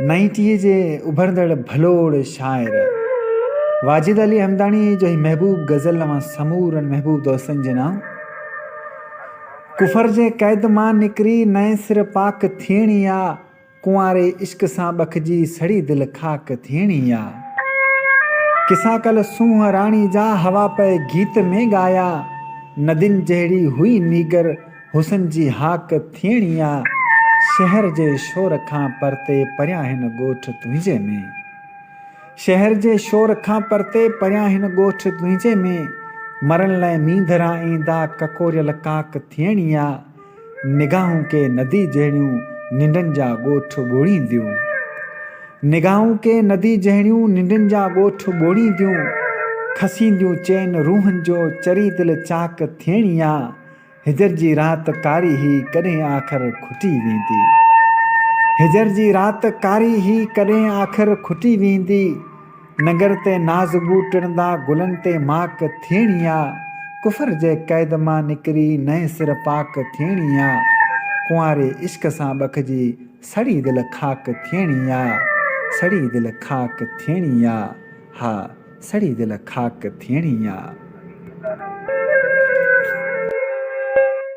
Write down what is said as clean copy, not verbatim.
नाइंटीअ जे उभरंदड़ भलोड़ शाइर वाजिद अली हमदानी जो ही महबूब गज़ल नवां समूरनि महबूब दोस्तनि जे नाम। कुफर जे क़ैद मां निकिरी नए सिर पाक थियणी आ, कुंवारे इश्क सां बखजी सड़ी दिलि खाक थियणी आ। किसा कल सूंह राणी जा हवा पे गीत में ॻाया, नदियुनि जहिड़ी हुई नीगर हुसन जी हाक थियणी आ। शहर जे शोर खां परते परियां हिन ॻोठ तुंहिंजे में, शहर जे शोर खां परते परियां हिन ॻोठ तुंहिंजे में, मरण लाइ मींधरा ईंदा ककोरियल काक थियणी आ। निगाहूं के नदी जहिड़ियूं निंडनि जा ॻोठ ॻोड़ींदियूं, निगाहूं के नदी जहिड़ियूं निंडनि जा ॻोठ ॻोड़ींदियूं, खसींदियूं चैन रूहनि जो चरी दिलि चाक थियणी आ। हिजर जी राति कारी ही कॾहिं आख़िर खुटी वेंदी, हिजर जी राति कारी ही कॾहिं आख़िर खुटी वेंदी। नगर ते नाज़बू टिणंदा गुलनि ते माक थियणी आ। कुफर जे क़ैद मां निकिरी नए सिर पाक थियणी आ, कुंवारे इश्क सां बखजी सड़ी दिलि खाक थियणी आ। सड़ी दिलि खाक थियणी आ, हा सड़ी दिलि खाक थियणी आ।